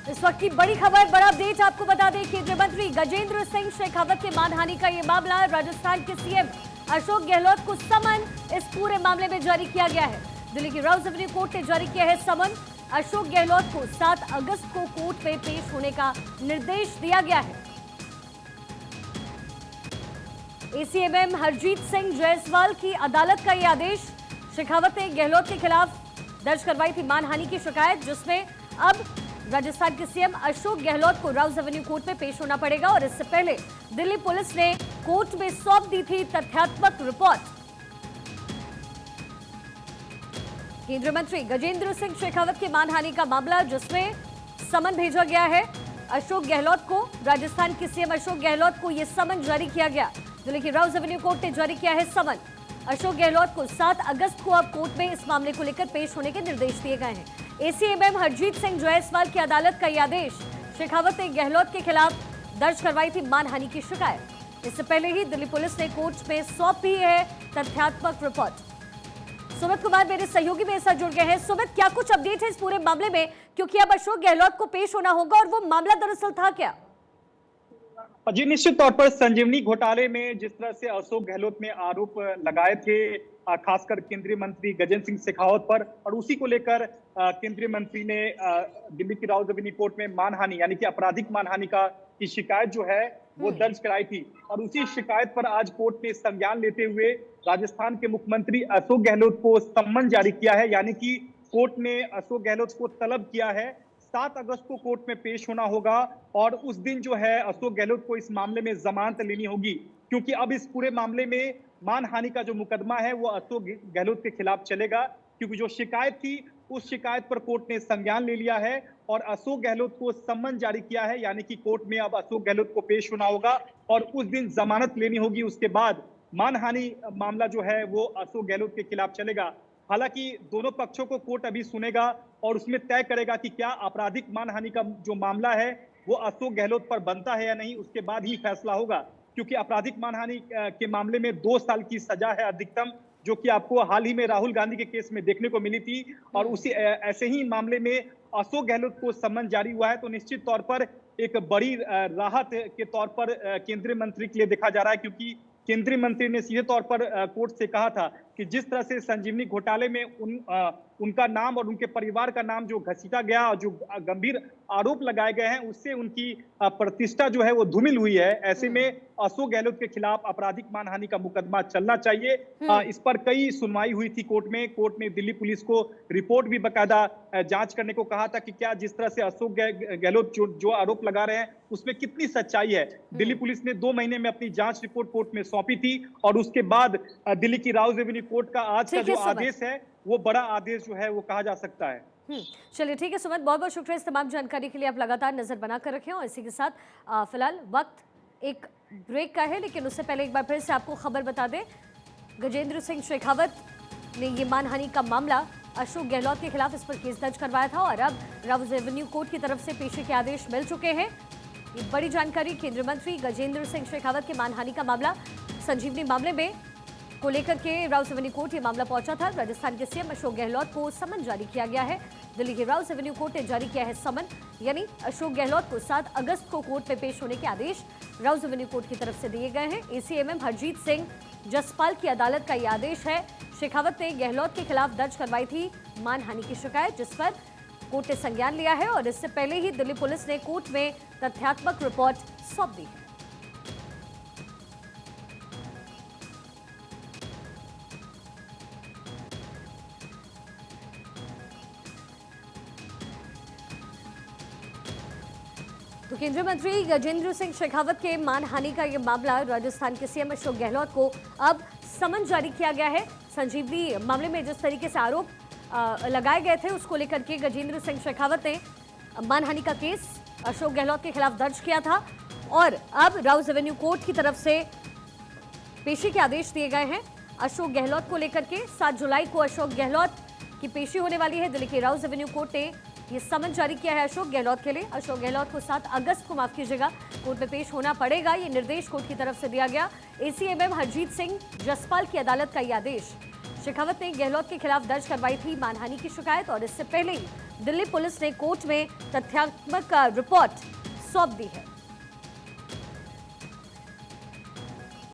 इस वक्त की बड़ी खबर, बड़ा अपडेट आपको बता दें, केंद्रीय मंत्री गजेंद्र सिंह शेखावत के मानहानि का ये मामला, राजस्थान के सीएम अशोक गहलोत को समन इस पूरे मामले में जारी किया गया है। दिल्ली की राउज एवेन्यू कोर्ट ने जारी किया है समन। अशोक गहलोत को 7 अगस्त को कोर्ट में पेश होने का निर्देश दिया गया है। एसीएमएम हरजीत सिंह जायसवाल की अदालत का यह आदेश। शेखावत ने गहलोत के खिलाफ दर्ज करवाई थी मानहानि की शिकायत, जिसमें अब राजस्थान के सीएम अशोक गहलोत को राउज एवेन्यू कोर्ट में पेश होना पड़ेगा और इससे पहले दिल्ली पुलिस ने कोर्ट में सौंप दी थी तथ्यात्मक रिपोर्ट। केंद्रीय मंत्री गजेंद्र सिंह शेखावत के मानहानि का मामला, जिसमें समन भेजा गया है अशोक गहलोत को। राजस्थान के सीएम अशोक गहलोत को यह समन जारी किया गया। दिल्ली की राउज एवेन्यू कोर्ट ने जारी किया है समन। अशोक गहलोत को 7 अगस्त को अब कोर्ट में इस मामले को लेकर पेश होने के निर्देश दिए गए हैं। एसीएमएम हरजीत सिंह जायसवाल की अदालत का यह आदेश। शेखावत ने गहलोत के खिलाफ दर्ज करवाई थी मानहानि की शिकायत। इससे पहले ही दिल्ली पुलिस ने कोर्ट में सौंपी है तथ्यात्मक रिपोर्ट। सुमित कुमार मेरे सहयोगी मेरे साथ जुड़ गए हैं। सुमित, क्या कुछ अपडेट है इस पूरे मामले में, क्योंकि अब अशोक गहलोत को पेश होना होगा और वो मामला दरअसल था क्या? जी, निश्चित तौर पर संजीवनी घोटाले में जिस तरह से अशोक गहलोत ने आरोप लगाए थे, खासकर केंद्रीय मंत्री गजेंद्र सिंह शेखावत पर, और उसी को लेकर केंद्रीय मंत्री ने दिल्ली की राउज एवेन्यू कोर्ट में मानहानि यानी कि आपराधिक मानहानि की शिकायत जो है वो दर्ज कराई थी। और उसी शिकायत पर आज कोर्ट ने संज्ञान लेते हुए राजस्थान के मुख्यमंत्री अशोक गहलोत को सम्मन जारी किया है। यानी कि कोर्ट ने अशोक गहलोत को तलब किया है 7 अगस्त को कोर्ट में पेश होना होगा और उस दिन जो है अशोक गहलोत को इस मामले में जमानत लेनी होगी, क्योंकि अब इस पूरे मामले में मानहानि का जो मुकदमा है वो अशोक गहलोत के खिलाफ चलेगा। क्योंकि जो शिकायत थी उस शिकायत पर कोर्ट ने संज्ञान ले लिया है और अशोक गहलोत को सम्मन जारी किया है। यानी कि कोर्ट में अब अशोक गहलोत को पेश होना होगा और उस दिन जमानत लेनी होगी। उसके बाद मानहानि मामला जो है वो अशोक गहलोत के खिलाफ चलेगा। हालांकि दोनों पक्षों को कोर्ट अभी सुनेगा और उसमें तय करेगा कि क्या आपराधिक मानहानि का जो मामला है वो अशोक गहलोत पर बनता है या नहीं। उसके बाद ही फैसला होगा, क्योंकि आपराधिक मानहानि के मामले में 2 साल की सजा है अधिकतम, जो कि आपको हाल ही में राहुल गांधी के केस में देखने को मिली थी। और उसी ऐसे ही मामले में अशोक गहलोत को सम्मन जारी हुआ है। तो निश्चित तौर पर एक बड़ी राहत के तौर पर केंद्रीय मंत्री के लिए देखा जा रहा है, क्योंकि केंद्रीय मंत्री ने सीधे तौर पर कोर्ट से कहा था कि जिस तरह से संजीवनी घोटाले में उनका नाम और उनके परिवार का नाम जो घसीटा गया और जो गंभीर आरोप लगाए गए हैं, उससे उनकी प्रतिष्ठा जो है वो धूमिल हुई है। ऐसे में अशोक गहलोत के खिलाफ आपराधिक मानहानि का मुकदमा चलना चाहिए। इस पर कई सुनवाई हुई थी कोर्ट में। कोर्ट ने दिल्ली पुलिस को रिपोर्ट भी बकायदा जांच करने को कहा था कि क्या जिस तरह से अशोक गहलोत जो आरोप लगा रहे हैं उसमें कितनी सच्चाई है। दिल्ली पुलिस ने 2 महीने में अपनी जांच रिपोर्ट कोर्ट में सौंपी थी और उसके बाद दिल्ली की राउज एवेन्यू कोर्ट का आज का जो आदेश है वो बड़ा आदेश जो है वो कहा जा सकता है। चलिए ठीक है सुमित, बहुत बहुत शुक्रिया इस तमाम जानकारी के लिए। आप लगातार नजर बनाकर रखें और इसी के साथ फिलहाल वक्त एक ब्रेक का है, लेकिन उससे पहले एक बार फिर से आपको खबर बता दें, गजेंद्र सिंह शेखावत ने ये मानहानि का मामला अशोक गहलोत के खिलाफ इस पर केस दर्ज करवाया था और अब राउज एवेन्यू कोर्ट की तरफ से पेशी के आदेश मिल चुके हैं। ये बड़ी जानकारी, केंद्रीय मंत्री गजेंद्र सिंह शेखावत के मानहानि का मामला, संजीवनी मामले में को लेकर के राउज एवेन्यू कोर्ट ये मामला पहुंचा था। राजस्थान के सीएम अशोक गहलोत को समन जारी किया गया है। दिल्ली के राउज एवेन्यू कोर्ट ने जारी किया है समन, यानी अशोक गहलोत को 7 अगस्त को कोर्ट में पेश होने के आदेश राउज एवेन्यू कोर्ट की तरफ से दिए गए हैं। एसीएमएम हरजीत सिंह जायसवाल की अदालत का यह आदेश है। शेखावत ने गहलोत के खिलाफ दर्ज करवाई थी मानहानि की शिकायत, जिस पर कोर्ट ने संज्ञान लिया है और इससे पहले ही दिल्ली पुलिस ने कोर्ट में तथ्यात्मक रिपोर्ट सौंप दी है। तो केंद्रीय मंत्री गजेंद्र सिंह शेखावत के मानहानि का यह मामला, राजस्थान के सीएम अशोक गहलोत को अब समन जारी किया गया है। संजीवनी मामले में जिस तरीके से आरोप लगाए गए थे उसको लेकर के गजेंद्र सिंह शेखावत ने मानहानि का केस अशोक गहलोत के खिलाफ दर्ज किया था और अब राउज एवेन्यू कोर्ट की तरफ से पेशी के आदेश दिए गए हैं। अशोक गहलोत को लेकर के 7 जुलाई को अशोक गहलोत की पेशी होने वाली है। दिल्ली के राउज एवेन्यू कोर्ट ने ये समन जारी किया है अशोक गहलोत के लिए। अशोक गहलोत को 7 अगस्त को, माफ कीजिएगा, कोर्ट में पेश होना पड़ेगा। ये निर्देश कोर्ट की तरफ से दिया गया। एसीएमएम हरजीत सिंह जायसवाल की अदालत का ये आदेश। शेखावत ने गहलोत के खिलाफ दर्ज करवाई थी मानहानि की शिकायत और इससे पहले ही दिल्ली पुलिस ने कोर्ट में तथ्यात्मक रिपोर्ट सौंप दी है।